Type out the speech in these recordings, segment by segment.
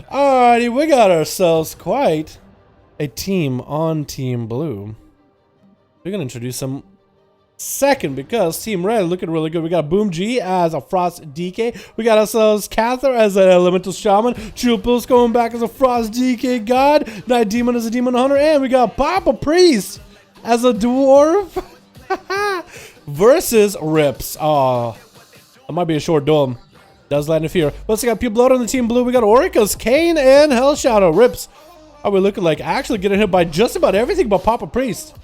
Alrighty, we got ourselves quite a team on Team Blue. We're gonna introduce them second because Team Red looking really good. We got Boom G as a Frost DK. We got ourselves Cather as an Elemental Shaman. Chupils going back as a Frost DK God. Night Demon as a Demon Hunter. And we got Papa Priest as a Dwarf. Versus Rips. Oh, that might be a short duel. Does land in fear. Let's got people out on the Team Blue. We got Orcas, Kane, and Hell Shadow. Rips. Are we looking like actually getting hit by just about everything but Papa Priest?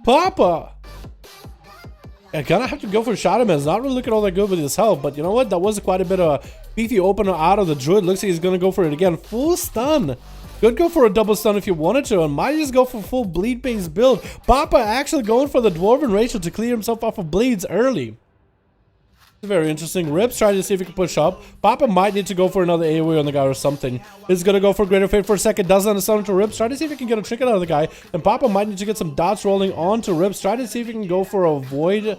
Papa! I gonna have to go for Shadow Man. It's not really looking all that good with his health, but you know what? That was quite a bit of a beefy opener out of the Druid. Looks like he's gonna go for it again. Full stun. Could go for a double stun if you wanted to, and might just go for full bleed based build. Papa actually going for the Dwarven ratio to clear himself off of bleeds early. Very interesting. Rips trying to see if he can push up. Papa might need to go for another AoE on the guy or something. He's gonna go for Greater Fate for a second. Doesn't understand to Rips. Try to see if he can get a trinket out of the guy. And Papa might need to get some dots rolling onto Rips. Try to see if he can go for a Void.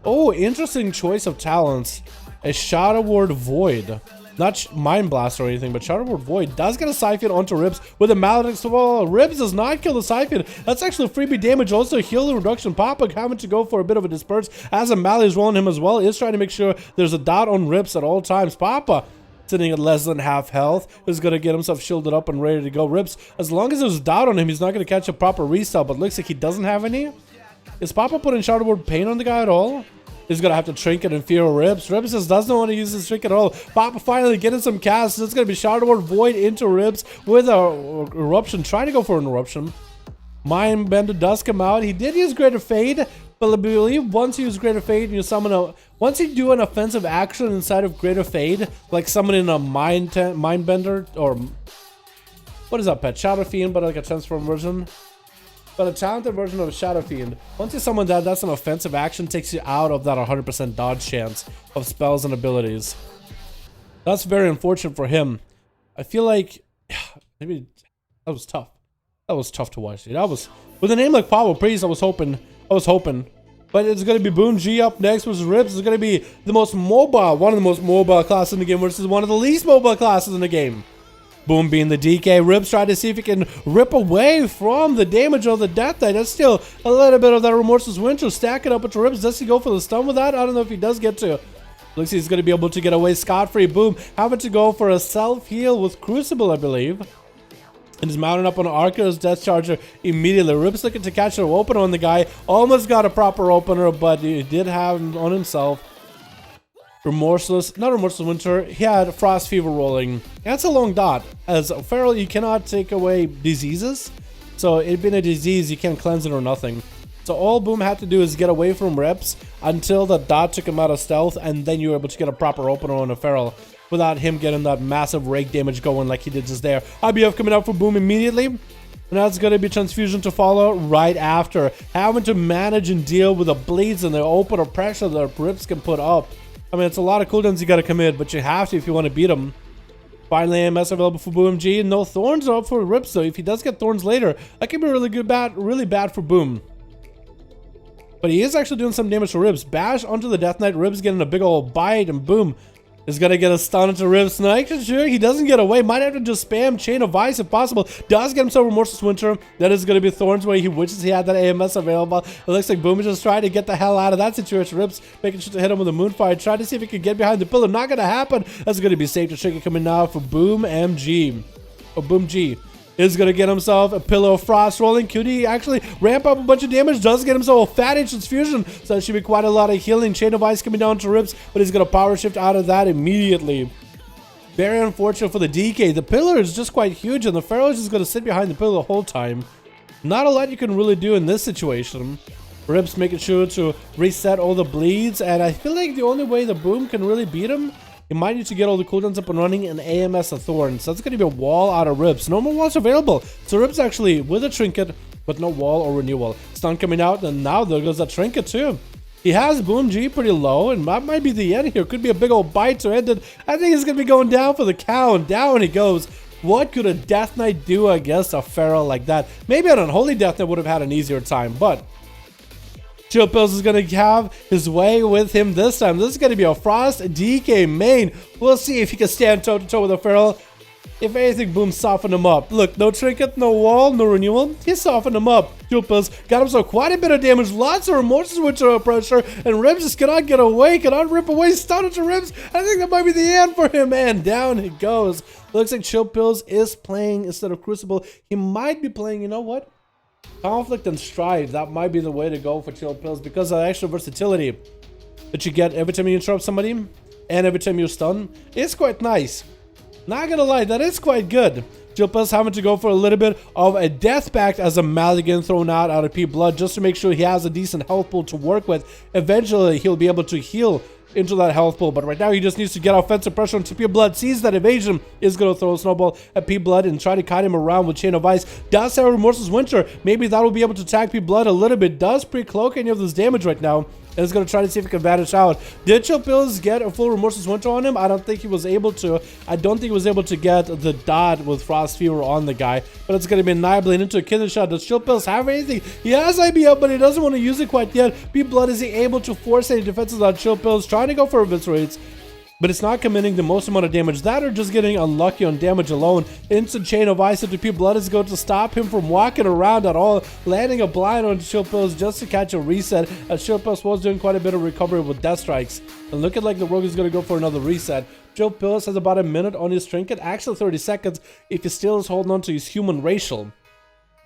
Oh, interesting choice of talents. A Shadow Ward Void. Not Mind Blast or anything, but Shadow Ward Void does get a Siphon onto Rips with a Maledict. Well, Rips does not kill the Siphon. That's actually freebie damage. Also, healing reduction. Papa having to go for a bit of a disperse as a Mallet is rolling him as well. Is trying to make sure there's a dot on Rips at all times. Papa sitting at less than half health is going to get himself shielded up and ready to go. Rips, as long as there's a dot on him, he's not going to catch a proper restyle, but looks like he doesn't have any. Is Papa putting Shadow Ward Pain on the guy at all? He's gonna have to trinket and fear Rips. Rips just doesn't want to use his trinket at all. Papa finally getting some casts. It's gonna be Shadow Ward Void into Rips with a Eruption. Trying to go for an Eruption. Mindbender does come out. He did use Greater Fade, but I believe once you use Greater Fade, you summon a. Once you do an offensive action inside of Greater Fade, like summoning a Mindbender or what is that pet? Shadow Fiend, but like a transform version. But a talented version of Shadow Fiend. Once you summon that, that's an offensive action, takes you out of that 100% dodge chance of spells and abilities. That's very unfortunate for him. I feel like maybe that was tough. That was tough to watch. That was with a name like Papa Priest. I was hoping. But it's gonna be Boom G up next versus Rips. It's gonna be the most mobile, one of the most mobile classes in the game versus one of the least mobile classes in the game. Boom being the DK. Rips trying to see if he can rip away from the damage of the Death Knight. That's still a little bit of that Remorseless Winter. Stack it up into Rips. Does he go for the stun with that? I don't know if he does get to. Looks like he's going to be able to get away scot-free. Boom having to go for a self-heal with Crucible, I believe. And he's mounted up on Arca's Death Charger immediately. Rips looking to catch an opener on the guy. Almost got a proper opener, but he did have him on himself. Remorseless Winter, he had Frost Fever rolling. That's a long dot. As a Feral, you cannot take away diseases. So it being a disease, you can't cleanse it or nothing. So all Boom had to do is get away from Rips until the dot took him out of stealth, and then you were able to get a proper opener on a Feral without him getting that massive rake damage going like he did just there. IBF coming out for Boom immediately. And that's going to be Transfusion to follow right after. Having to manage and deal with the bleeds and the opener pressure that Rips can put up. I mean, it's a lot of cooldowns you gotta commit, but you have to if you want to beat him. Finally, AMS available for Boom G. No Thorns are up for Rips, though. If he does get Thorns later, that could be really bad for Boom. But he is actually doing some damage to Rips. Bash onto the Death Knight. Rips getting a big old bite, and Boom is gonna get a stun into Rips. Not sure he doesn't get away. Might have to just spam Chain of Ice if possible. Does get himself Remorseless Winter. That is gonna be Thorns where he wishes he had that AMS available. It looks like Boom is just trying to get the hell out of that situation. Rips making sure to hit him with a Moonfire. Trying to see if he can get behind the pillar. Not gonna happen. That's gonna be safe to Tricky coming now for Boom MG. Or Boom G. Is gonna get himself a Pillar of Frost rolling. Cutie actually ramp up a bunch of damage. Does get himself a Fat Inch Transfusion. So that should be quite a lot of healing. Chain of Ice coming down to Rips, but he's gonna power shift out of that immediately. Very unfortunate for the DK. The pillar is just quite huge, and the Pharaoh is just gonna sit behind the pillar the whole time. Not a lot you can really do in this situation. Rips making sure to reset all the bleeds, and I feel like the only way the Boom can really beat him, you might need to get all the cooldowns up and running and AMS a Thorn. So that's going to be a wall out of Rips. No more walls available. So Rips actually with a trinket, but no wall or renewal. Stun coming out, and now there goes that trinket too. He has Boom G pretty low, and that might be the end here. Could be a big old bite to end it. I think he's going to be going down for the count. Down he goes. What could a Death Knight do against a Feral like that? Maybe an Unholy Death Knight would have had an easier time, but Chill Pills is going to have his way with him this time. This is going to be a Frost DK main. We'll see if he can stand toe-to-toe with a Feral. If anything, Boom softened him up. Look, no trinket, no wall, no renewal. He softened him up. Chill Pills got himself quite a bit of damage. Lots of remorses with pressure. And Ribs just cannot get away. Cannot rip away. Stunning to Ribs. I think that might be the end for him. And down he goes. Looks like Chill Pills is playing instead of Crucible. He might be playing, you know what? Conflict and Strive. That might be the way to go for Chill Pills because of the extra versatility that you get every time you interrupt somebody and every time you stun. It's quite nice. Not gonna lie, that is quite good. Chill Pills having to go for a little bit of a Death Pact as a Maligan thrown out of P Blood just to make sure he has a decent health pool to work with. Eventually, he'll be able to heal into that health pool, but right now he just needs to get offensive pressure on P Blood. Sees that evasion is going to throw a snowball at P Blood and try to kite him around with Chain of Ice. Does have Remorseless Winter. Maybe that will be able to tag P Blood a little bit. Does pre-cloak any of this damage right now. And is going to try to see if he can vanish out. Did Chill Pills get a full Remorseless Winter on him? I don't think he was able to. I don't think he was able to get the dot with Frost Fever on the guy. But it's going to be Nibling into a killing shot. Does Chill Pills have anything? He has IB up, but he doesn't want to use it quite yet. P Blood, is he able to force any defenses on Chill Pills? Trying to go for eviscerates, but it's not committing the most amount of damage. That or just getting unlucky on damage alone. Instant Chain of Ice into P Blood is going to stop him from walking around at all. Landing a blind on Chill Pills just to catch a reset, as Chill Pills was doing quite a bit of recovery with Death Strikes. And looking like the Rogue is going to go for another reset. Chill Pills has about a minute on his trinket, actually 30 seconds if he still is holding on to his human racial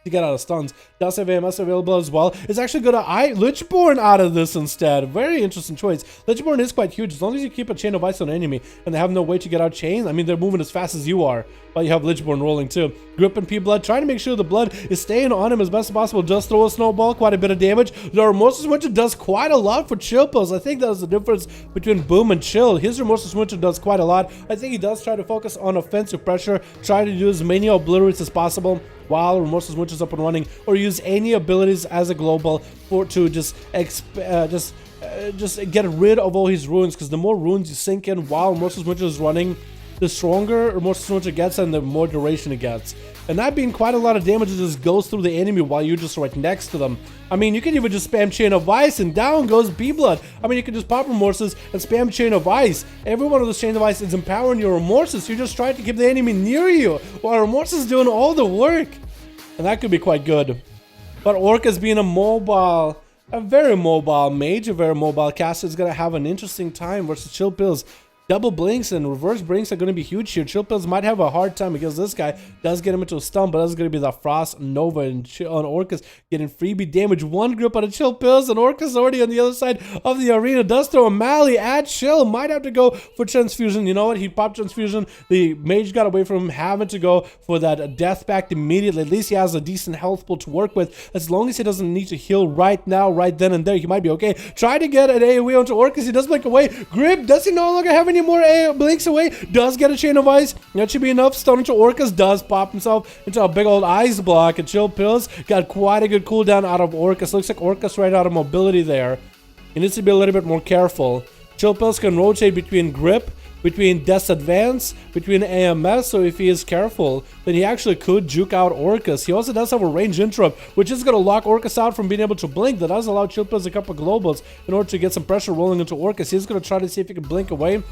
to get out of stuns. Does have AMS available as well. It's actually going to Lichborn out of this instead. Very interesting choice. Lichborn is quite huge. As long as you keep a Chain of Ice on an enemy and they have no way to get out chain, I mean, they're moving as fast as you are, but you have Lichborn rolling too. Grip and P Blood trying to make sure the blood is staying on him as best as possible. Just throw a snowball, quite a bit of damage. The Remorseless Winter does quite a lot for Chill Pills. I think that's the difference between Boom and Chill. His Remorseless Winter does quite a lot. I think he does try to focus on offensive pressure, try to do as many obliterates as possible while Remorseless Winter is up and running, or use any abilities as a global for to just get rid of all his runes, because the more runes you sink in while Remorseless Winter is running, the stronger Remorseless Winter gets and the more duration it gets. And that being quite a lot of damage that just goes through the enemy while you're just right next to them. I mean, you can even just spam Chain of Ice and down goes B-Blood. I mean, you can just pop Remorses and spam Chain of Ice. Every one of those Chain of Ice is empowering your Remorses. You're just trying to keep the enemy near you while Remorses is doing all the work. And that could be quite good. But Orcas being a very mobile mage, a very mobile caster, is going to have an interesting time versus Chill Pills. Double blinks and reverse blinks are going to be huge here. Chill Pills might have a hard time because this guy does get him into a stun, but that's going to be the Frost Nova and on Orcas getting freebie damage. One grip on a Chill Pills, and Orcas already on the other side of the arena. Does throw a Mally at Chill. Might have to go for Transfusion. You know what? He popped Transfusion. The mage got away from him having to go for that Death Pact immediately. At least he has a decent health pool to work with. As long as he doesn't need to heal right now, right then and there, he might be okay. Try to get an AoE onto Orcas. He does blink away. Grip, does he no longer have any more blinks away? Does get a Chain of Ice. That should be enough. Stun into Orcas. Does pop himself into a big old ice block. And Chill Pills got quite a good cooldown out of Orcas. Looks like Orcas ran out of mobility there. He needs to be a little bit more careful. Chill Pills can rotate between Grip, between Death's Advance, between AMS, so if he is careful, then he actually could juke out Orcas. He also does have a range interrupt, which is going to lock Orcas out from being able to blink. That does allow Chill Pills a couple globals in order to get some pressure rolling into Orcas. He's going to try to see if he can blink away.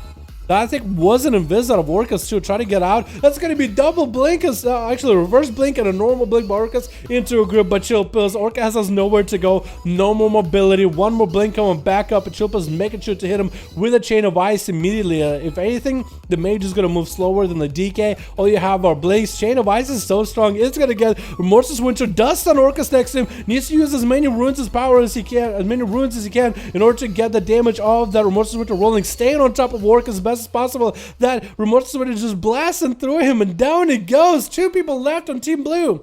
That I think was an invis out of Orcas too. Try to get out. That's going to be double blink, actually reverse blink and a normal blink by Orcas into a grip by Chill Pills. Orcas has nowhere to go. No more mobility. One more blink coming back up, and Chill Pills making sure to hit him with a Chain of Ice immediately. If anything, the mage is going to move slower than the DK. All you have are blinks. Chain of Ice is so strong. It's going to get Remorseless Winter. Dust on Orcas next to him. Needs to use as many runes as power as he can, as many runes as he can, in order to get the damage of that Remorseless Winter rolling. Staying on top of Orcas best as possible. That Remorseless Winter just blasting through him, and down it goes. Two people left on Team Blue.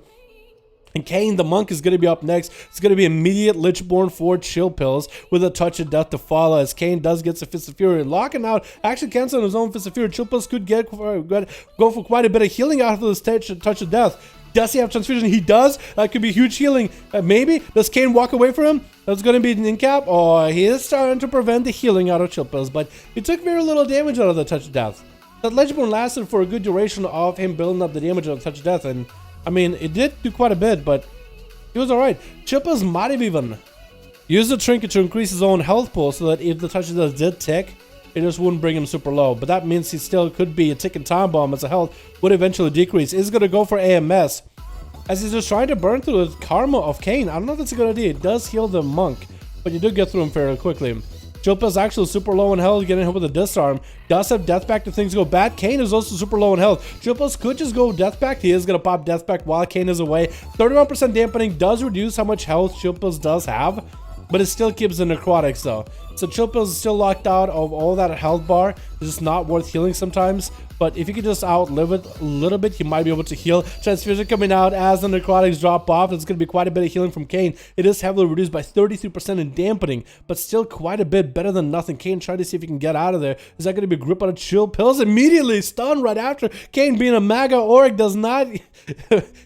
And Kane the Monk is going to be up next. It's going to be immediate Lichborn for Chill Pills with a Touch of Death to follow, as Kane does get some Fist of Fury. Locking out, actually canceling his own Fist of Fury. Chill Pills could go for quite a bit of healing out of this Touch of Death. Does he have transfusion? He does. That could be huge healing. Maybe. Does Kane walk away from him? That's going to be an in-cap. Oh, he is starting to prevent the healing out of Chill Pills, but he took very little damage out of the Touch of Death. That Legendborn lasted for a good duration of him building up the damage of the Touch of Death, and I mean, it did do quite a bit, but he was alright. Chill Pills might have even used the trinket to increase his own health pool so that if the Touch of Death did tick, it just wouldn't bring him super low. But that means he still could be a ticking time bomb as the health would eventually decrease. Is going to go for AMS as he's just trying to burn through the karma of Kane. I don't know if that's a good idea. It does heal the monk, but you do get through him fairly quickly. Chilpa's actually super low in health, getting hit with a disarm. Does have death pact if things go bad. Kane is also super low in health. Chilpa's could just go death pact. He is going to pop death pact while Kane is away. 31% dampening does reduce how much health Chilpa's does have, but it still keeps the necrotics though. So Chilpa's is still locked out of all that health bar. It's just not worth healing sometimes. But if you could just outlive it a little bit, you might be able to heal. Transfusion coming out as the necrotics drop off. It's going to be quite a bit of healing from Kane. It is heavily reduced by 33% in dampening, but still quite a bit better than nothing. Kane trying to see if he can get out of there. Is that going to be a grip on a Chill Pills? Immediately stunned right after. Kane being a MAGA orc does not... he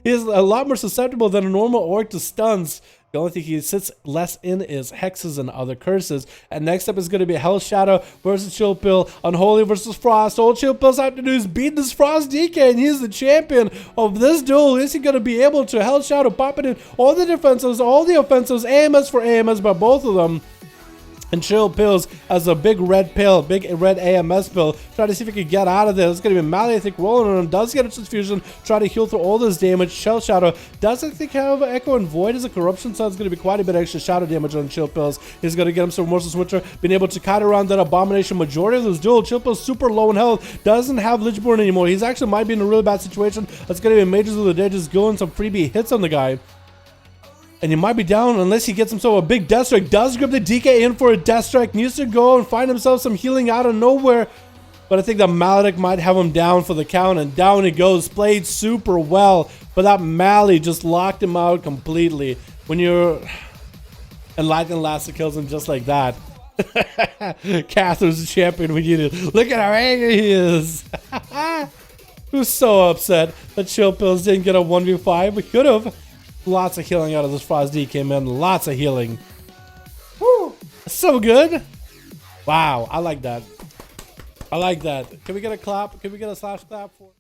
is a lot more susceptible than a normal orc to stuns. The only thing he sits less in is hexes and other curses. And next up is going to be Hell Shadow versus Chill Pill. Unholy versus Frost. All Chill Pill's have to do is beat this Frost DK, and he's the champion of this duel. Is he going to be able to? Hell Shadow popping in all the defensives, all the offensives, AMS for AMS by both of them. And Chill Pills as a big red pill, big red AMS pill. Try to see if he can get out of this. It's going to be Mally, I think, rolling on him. Does get a transfusion. Try to heal through all this damage. Shell Shadow does, I think, have Echo and Void as a corruption, so it's going to be quite a bit extra shadow damage on Chill Pills. He's going to get him some Remorseless Switcher. Being able to kite around that abomination majority of this duel. Chill Pills super low in health. Doesn't have Lichborn anymore. He's actually might be in a really bad situation. That's going to be Mages of the Dead just going some freebie hits on the guy. And he might be down unless he gets himself a big Death Strike. Does grab the DK in for a Death Strike. Needs to go and find himself some healing out of nowhere. But I think that Maledic might have him down for the count. And down he goes. Played super well. But that Mally just locked him out completely. When you're... And Lightning Lasso kills him just like that. Catherine's the champion we needed. Look at how angry he is. Who's so upset that Chill Pills didn't get a 1v5. We could have. Lots of healing out of this Frost DK, man. Lots of healing. Woo! So good. Wow, I like that. I like that. Can we get a clap? Can we get a slash clap for